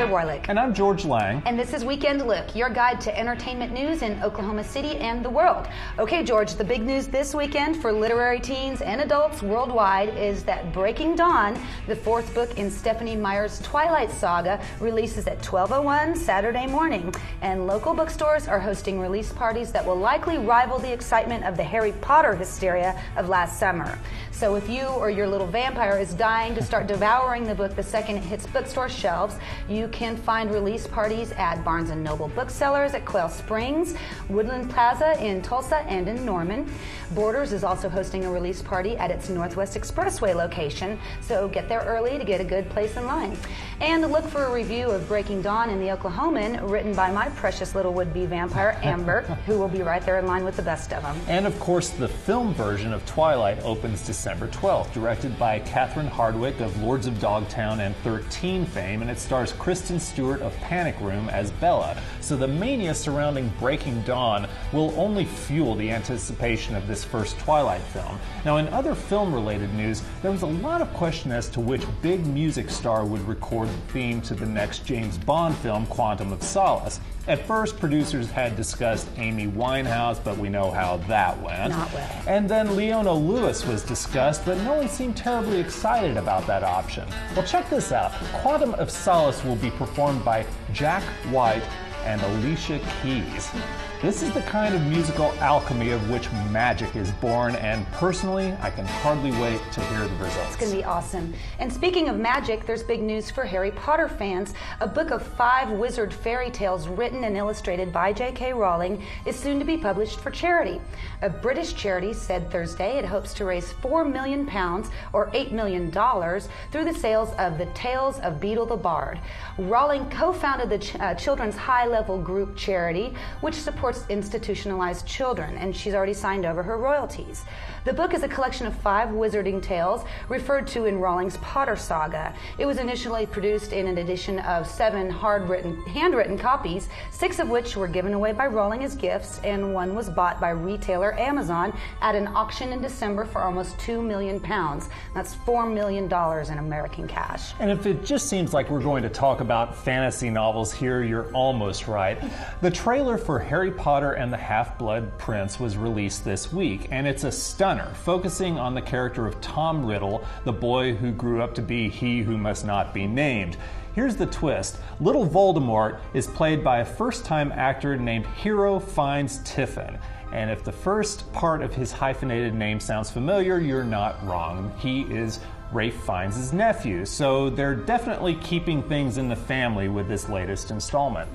Warlick. And I'm George Lang. And this is Weekend Look, your guide to entertainment news in Oklahoma City and the world. Okay, George, the big news this weekend for literary teens and adults worldwide is that Breaking Dawn, the fourth book in Stephenie Meyer's Twilight saga, releases at 12:01 Saturday morning. And local bookstores are hosting release parties that will likely rival the excitement of the Harry Potter hysteria of last summer. So if you or your little vampire is dying to start devouring the book the second it hits bookstore shelves, you can find release parties at Barnes & Noble Booksellers at Quail Springs, Woodland Plaza in Tulsa and in Norman. Borders is also hosting a release party at its Northwest Expressway location, so get there early to get a good place in line. And look for a review of Breaking Dawn in the Oklahoman, written by my precious little would-be vampire, Amber, who will be right there in line with the best of them. And of course, the film version of Twilight opens December 12th, directed by Catherine Hardwicke of Lords of Dogtown and 13 fame, and it stars Kristen Stewart of Panic Room as Bella. So the mania surrounding Breaking Dawn will only fuel the anticipation of this first Twilight film. Now, in other film-related news, there was a lot of question as to which big music star would record the theme to the next James Bond film, Quantum of Solace. At first, producers had discussed Amy Winehouse, but we know how that went. Not well. And then Leona Lewis was discussed, but no one seemed terribly excited about that option. Well, check this out. Quantum of Solace will be performed by Jack White and Alicia Keys. This is the kind of musical alchemy of which magic is born, and personally, I can hardly wait to hear the results. It's going to be awesome. And speaking of magic, there's big news for Harry Potter fans. A book of 5 wizard fairy tales written and illustrated by J.K. Rowling is soon to be published for charity. A British charity said Thursday it hopes to raise £4 million, or $8 million, through the sales of the Tales of Beedle the Bard. Rowling co-founded the children's high-level group charity, which supports institutionalized children, and she's already signed over her royalties. The book is a collection of 5 wizarding tales referred to in Rowling's Potter saga. It was initially produced in an edition of 7 handwritten copies, 6 of which were given away by Rowling as gifts, and 1 was bought by retailer Amazon at an auction in December for almost £2 million. That's $4 million in American cash. And if it just seems like we're going to talk about fantasy novels here, you're almost right. The trailer for Harry Potter and the Half-Blood Prince was released this week, and it's a stunner, focusing on the character of Tom Riddle, the boy who grew up to be he who must not be named. Here's the twist. Little Voldemort is played by a first-time actor named Hero Fiennes Tiffin. And if the first part of his hyphenated name sounds familiar, you're not wrong. He is Ralph Fiennes' nephew, so they're definitely keeping things in the family with this latest installment.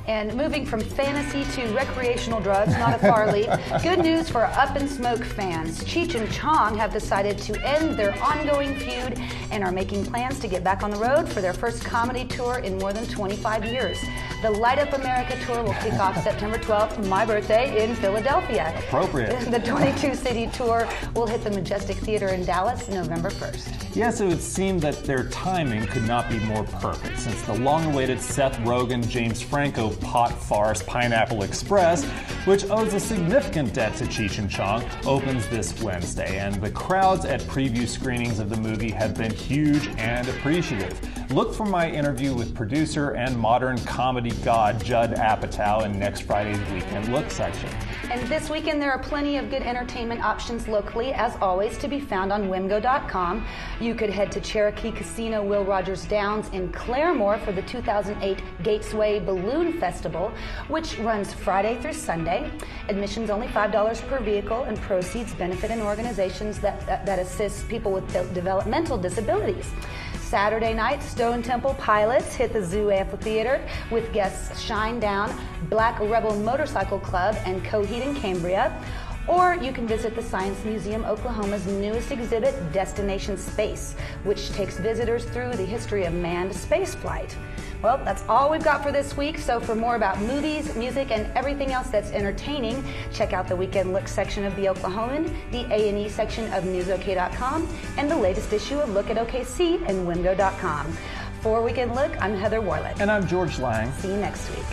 And moving from fantasy to recreational drugs, not a far leap, good news for Up in Smoke fans. Cheech and Chong have decided to end their ongoing feud and are making plans to get back on the road for their first comedy tour in more than 25 years. The Light Up America tour will kick off September 12th, my birthday, in Philadelphia. Appropriate. The 22-city tour will hit the Majestic Theater in Dallas November 1st. Yes, it would seem that their timing could not be more perfect, since the long-awaited Seth Rogen, James Franco pot farce Pineapple Express, which owes a significant debt to Cheech and Chong, opens this Wednesday, and the crowds at preview screenings of the movie have been huge and appreciative. Look for my interview with producer and modern comedy god Judd Apatow in next Friday's Weekend Look section. And this weekend there are plenty of good entertainment options locally, as always, to be found on Wimgo.com. You could head to Cherokee Casino Will Rogers Downs in Claremore for the 2008 Gatesway Balloon Festival, which runs Friday through Sunday. Admission's only $5 per vehicle, and proceeds benefit in organizations that assist people with developmental disabilities. Saturday night, Stone Temple Pilots hit the Zoo Amphitheater with guests Shinedown, Black Rebel Motorcycle Club, and Coheed and Cambria. Or you can visit the Science Museum Oklahoma's newest exhibit, Destination Space, which takes visitors through the history of manned spaceflight. Well, that's all we've got for this week, so for more about movies, music, and everything else that's entertaining, check out the Weekend Look section of The Oklahoman, the A&E section of NewsOK.com, and the latest issue of Look at OKC and Wimgo.com. For Weekend Look, I'm Heather Warlick. And I'm George Lang. See you next week.